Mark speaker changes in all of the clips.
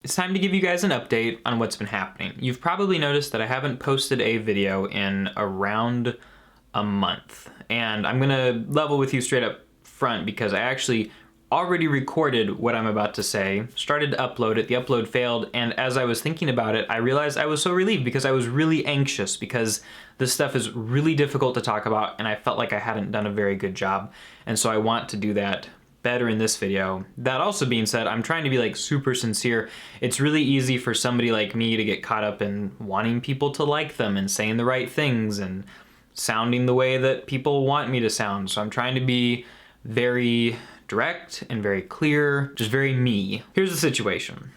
Speaker 1: it's time to give you guys an update on what's been happening. You've probably noticed that I haven't posted a video in around a month, and I'm gonna level with you straight up front because I actually already recorded what I'm about to say, started to upload it, the upload failed, and as I was thinking about it, I realized I was so relieved because I was really anxious because this stuff is really difficult to talk about and I felt like I hadn't done a very good job, and so I want to do that better in this video. That also being said, I'm trying to be like super sincere. It's really easy for somebody like me to get caught up in wanting people to like them and saying the right things and sounding the way that people want me to sound. So I'm trying to be very direct and very clear, just very me. Here's the situation.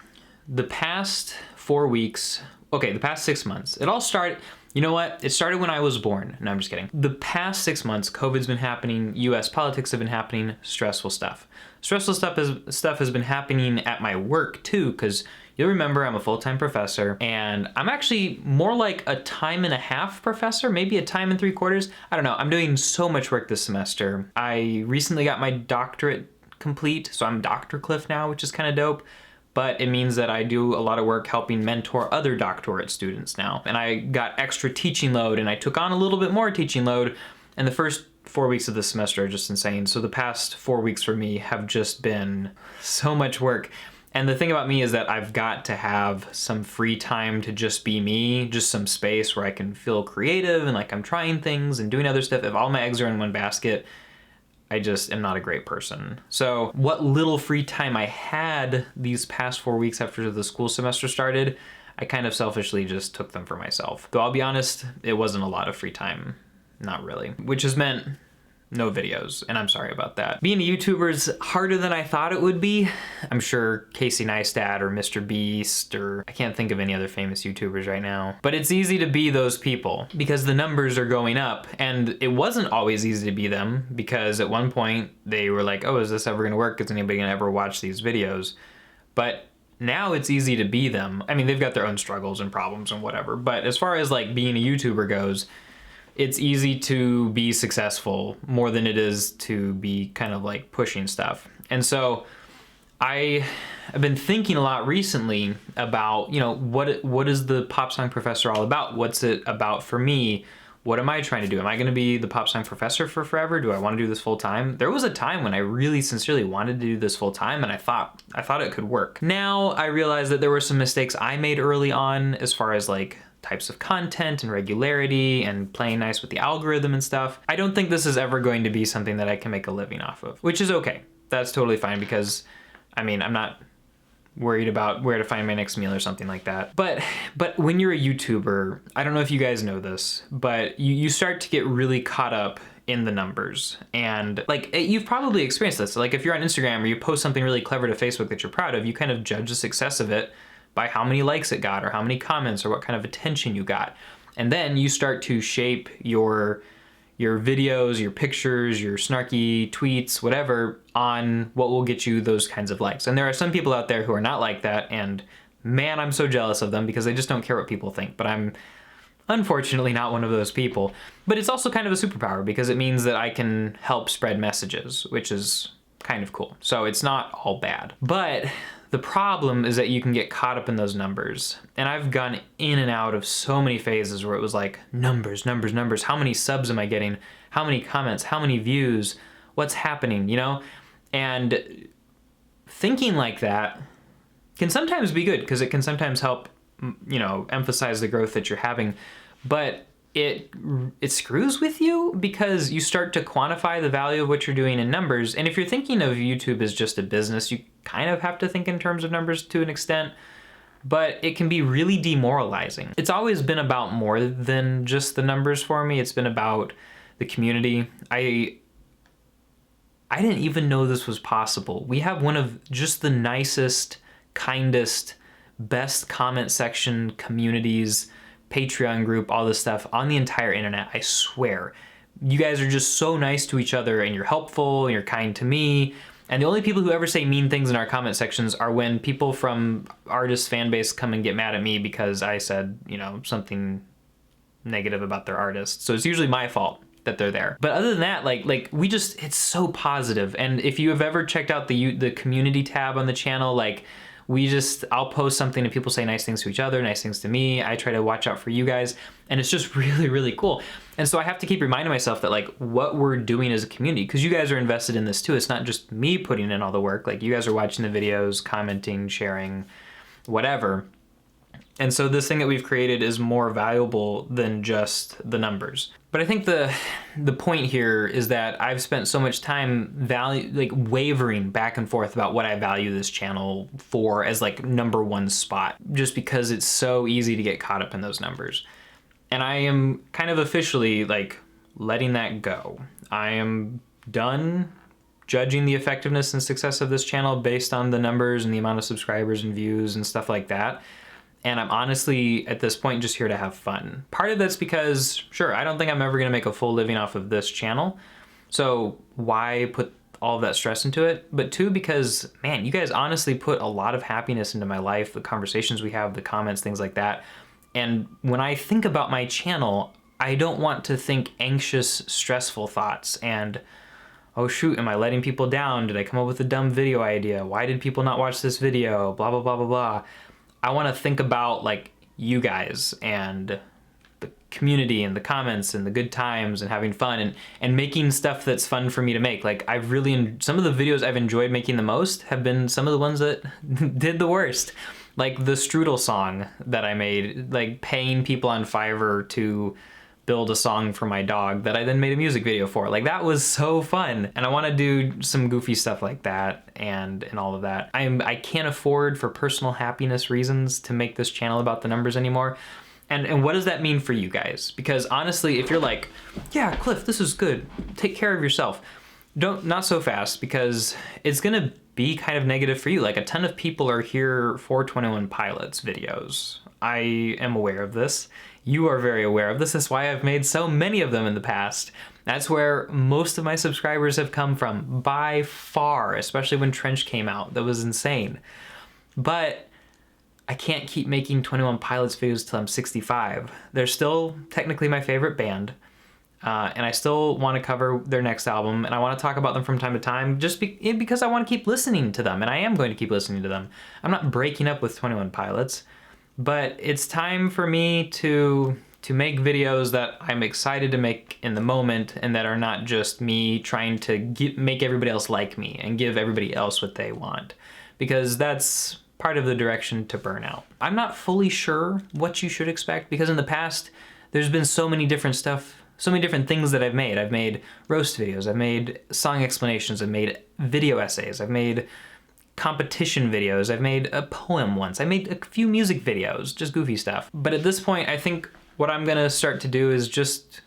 Speaker 1: The past 4 weeks, okay, the past 6 months, it all started, you know what? It started when I was born. No, I'm just kidding. The past 6 months, COVID's been happening, US politics have been happening, stressful stuff. Stressful stuff has been happening at my work too, because you'll remember I'm a full-time professor and I'm actually more like a 1.5 professor, maybe 1 3/4. I don't know, I'm doing so much work this semester. I recently got my doctorate complete, so I'm Dr. Cliff now, which is kind of dope. But it means that I do a lot of work helping mentor other doctorate students now. And I got extra teaching load and I took on a little bit more teaching load, and the first 4 weeks of the semester are just insane. So the past 4 weeks for me have just been so much work. And the thing about me is that I've got to have some free time to just be me, just some space where I can feel creative and like I'm trying things and doing other stuff. If all my eggs are in one basket, I just am not a great person. So what little free time I had these past 4 weeks after the school semester started, I kind of selfishly just took them for myself. Though I'll be honest, it wasn't a lot of free time, not really, which has meant no videos, and I'm sorry about that. Being a YouTuber is harder than I thought it would be. I'm sure Casey Neistat or Mr. Beast, or I can't think of any other famous YouTubers right now. But it's easy to be those people because the numbers are going up, and it wasn't always easy to be them because at one point they were like, oh, is this ever gonna work? Is anybody gonna ever watch these videos? But now it's easy to be them. I mean, they've got their own struggles and problems and whatever, but as far as like being a YouTuber goes, it's easy to be successful more than it is to be kind of like pushing stuff. And so I've been thinking a lot recently about, you know, what is the Pop Song Professor all about? What's it about for me? What am I trying to do? Am I gonna be the Pop Song Professor for forever? Do I wanna do this full time? There was a time when I really sincerely wanted to do this full time and I thought it could work. Now I realize that there were some mistakes I made early on as far as like types of content and regularity and playing nice with the algorithm and stuff. I don't think this is ever going to be something that I can make a living off of, which is okay. That's totally fine because, I mean, I'm not worried about where to find my next meal or something like that. But when you're a YouTuber, I don't know if you guys know this, but you start to get really caught up in the numbers. And like, you've probably experienced this. Like if you're on Instagram or you post something really clever to Facebook that you're proud of, you kind of judge the success of it by how many likes it got or how many comments or what kind of attention you got. And then you start to shape your videos, your pictures, your snarky tweets, whatever, on what will get you those kinds of likes. And there are some people out there who are not like that, and man, I'm so jealous of them because they just don't care what people think. But I'm unfortunately not one of those people. But it's also kind of a superpower because it means that I can help spread messages, which is kind of cool. So it's not all bad. But the problem is that you can get caught up in those numbers. And I've gone in and out of so many phases where it was like, numbers, numbers, numbers. How many subs am I getting? How many comments? How many views? What's happening, you know? And thinking like that can sometimes be good because it can sometimes help, you know, emphasize the growth that you're having. But it screws with you because you start to quantify the value of what you're doing in numbers. And if you're thinking of YouTube as just a business, you kind of have to think in terms of numbers to an extent, but it can be really demoralizing. It's always been about more than just the numbers for me. It's been about the community. I didn't even know this was possible. We have one of just the nicest, kindest, best comment section communities, Patreon group, all this stuff on the entire internet, I swear. You guys are just so nice to each other and you're helpful and you're kind to me. And the only people who ever say mean things in our comment sections are when people from artist fan base come and get mad at me because I said, you know, something negative about their artist. So it's usually my fault that they're there. But other than that, like we just, it's so positive. And if you have ever checked out the community tab on the channel, like I'll post something and people say nice things to each other, nice things to me. I try to watch out for you guys, and it's just really, really cool. And so I have to keep reminding myself that like what we're doing as a community, because you guys are invested in this too. It's not just me putting in all the work. Like you guys are watching the videos, commenting, sharing, whatever. And so this thing that we've created is more valuable than just the numbers. But I think the point here is that I've spent so much time wavering back and forth about what I value this channel for as like #1 spot, just because it's so easy to get caught up in those numbers. And I am kind of officially like letting that go. I am done judging the effectiveness and success of this channel based on the numbers and the amount of subscribers and views and stuff like that. And I'm honestly, at this point, just here to have fun. Part of that's because, sure, I don't think I'm ever gonna make a full living off of this channel. So why put all of that stress into it? But two, because, man, you guys honestly put a lot of happiness into my life, the conversations we have, the comments, things like that. And when I think about my channel, I don't want to think anxious, stressful thoughts and, oh shoot, am I letting people down? Did I come up with a dumb video idea? Why did people not watch this video? Blah, blah, blah, blah, blah. I want to think about like you guys and the community and the comments and the good times and having fun and making stuff that's fun for me to make. Like I've really, some of the videos I've enjoyed making the most have been some of the ones that did the worst. Like the strudel song that I made, like paying people on Fiverr to build a song for my dog that I then made a music video for. Like that was so fun. And I want to do some goofy stuff like that and all of that. I can't afford, for personal happiness reasons, to make this channel about the numbers anymore. And what does that mean for you guys? Because honestly, if you're like, yeah, Cliff, this is good, take care of yourself. Not so fast, because it's gonna be kind of negative for you. Like a ton of people are here for 21 Pilots videos. I am aware of this. You are very aware of this. That's why I've made so many of them in the past. That's where most of my subscribers have come from, by far, especially when Trench came out. That was insane. But I can't keep making 21 Pilots videos till I'm 65. They're still technically my favorite band. And I still want to cover their next album, and I want to talk about them from time to time just because I want to keep listening to them, and I am going to keep listening to them. I'm not breaking up with 21 Pilots. But it's time for me to make videos that I'm excited to make in the moment, and that are not just me trying to make everybody else like me and give everybody else what they want, because that's part of the direction to burnout. I'm not fully sure what you should expect, because in the past there's been so many different things that I've made. I've made roast videos, I've made song explanations, I've made video essays, I've made competition videos, I've made a poem once, I made a few music videos, just goofy stuff. But at this point, I think what I'm gonna start to do is just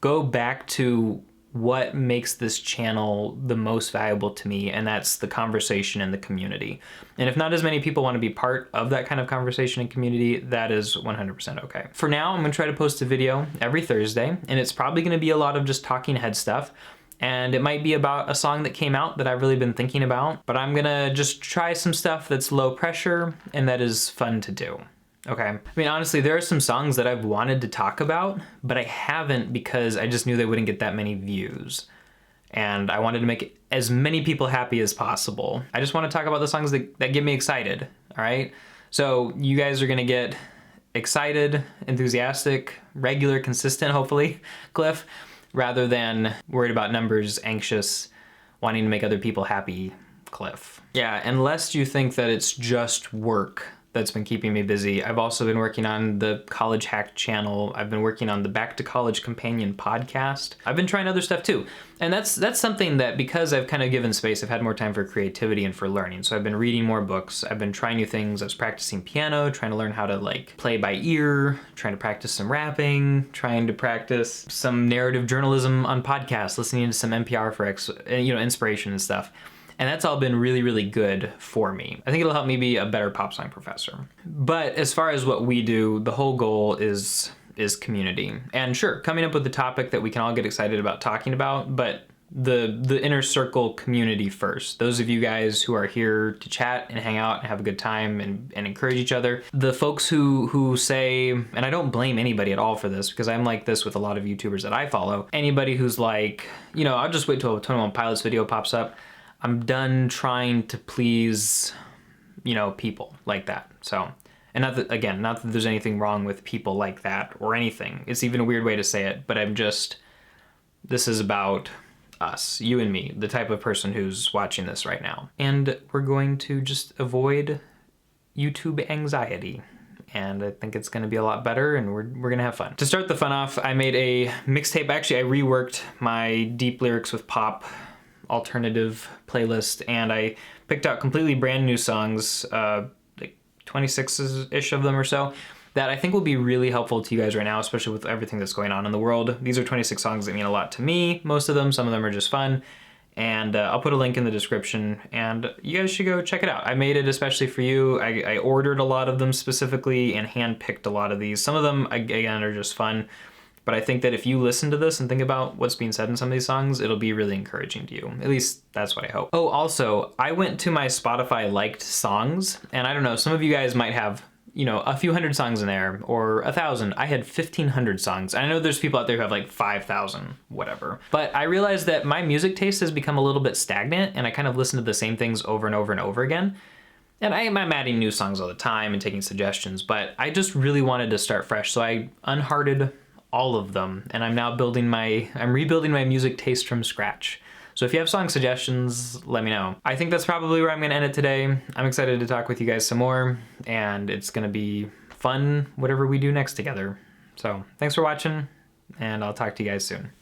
Speaker 1: go back to what makes this channel the most valuable to me, and that's the conversation and the community. And if not as many people want to be part of that kind of conversation and community, that is 100% okay. For now, I'm gonna try to post a video every Thursday, and it's probably gonna be a lot of just talking head stuff. And it might be about a song that came out that I've really been thinking about, but I'm gonna just try some stuff that's low pressure and that is fun to do. Okay. I mean, honestly, there are some songs that I've wanted to talk about, but I haven't, because I just knew they wouldn't get that many views. And I wanted to make as many people happy as possible. I just want to talk about the songs that get me excited, all right? So you guys are gonna get excited, enthusiastic, regular, consistent, hopefully, Cliff, rather than worried about numbers, anxious, wanting to make other people happy, Cliff. Yeah, unless you think that it's just work that's been keeping me busy. I've also been working on the College Hack channel. I've been working on the Back to College Companion podcast. I've been trying other stuff too. And that's something that, because I've kind of given space, I've had more time for creativity and for learning. So I've been reading more books. I've been trying new things. I was practicing piano, trying to learn how to like play by ear, trying to practice some rapping, trying to practice some narrative journalism on podcasts, listening to some NPR for inspiration and stuff. And that's all been really, really good for me. I think it'll help me be a better pop song professor. But as far as what we do, the whole goal is community. And sure, coming up with the topic that we can all get excited about talking about, but the inner circle community first. Those of you guys who are here to chat and hang out and have a good time and encourage each other. The folks who say, and I don't blame anybody at all for this, because I'm like this with a lot of YouTubers that I follow. Anybody who's like, I'll just wait till a 21 Pilots video pops up. I'm done trying to please you know, people like that. So, and not that, again, not that there's anything wrong with people like that or anything. It's even a weird way to say it, but this is about us, you and me, the type of person who's watching this right now. And we're going to just avoid YouTube anxiety. And I think it's gonna be a lot better, and we're gonna have fun. To start the fun off, I made a mixtape. Actually, I reworked my Deep Lyrics with Pop alternative playlist, and I picked out completely brand new songs, like 26-ish of them or so, that I think will be really helpful to you guys right now, especially with everything that's going on in the world. These are 26 songs that mean a lot to me, most of them. Some of them are just fun. And I'll put a link in the description, and you guys should go check it out. I made it especially for you. I ordered a lot of them specifically and handpicked a lot of these. Some of them, again, are just fun, but I think that if you listen to this and think about what's being said in some of these songs, it'll be really encouraging to you. At least that's what I hope. Oh, also, I went to my Spotify liked songs, and I don't know, some of you guys might have, you know, a few hundred songs in there, or 1,000. I had 1,500 songs. I know there's people out there who have like 5,000, whatever. But I realized that my music taste has become a little bit stagnant, and I kind of listen to the same things over and over and over again. And I'm adding new songs all the time and taking suggestions, but I just really wanted to start fresh, so I unhearted all of them, and I'm now I'm rebuilding my music taste from scratch. So if you have song suggestions, let me know. I think that's probably where I'm gonna end it today. I'm excited to talk with you guys some more, and it's gonna be fun, whatever we do next together. So thanks for watching, and I'll talk to you guys soon.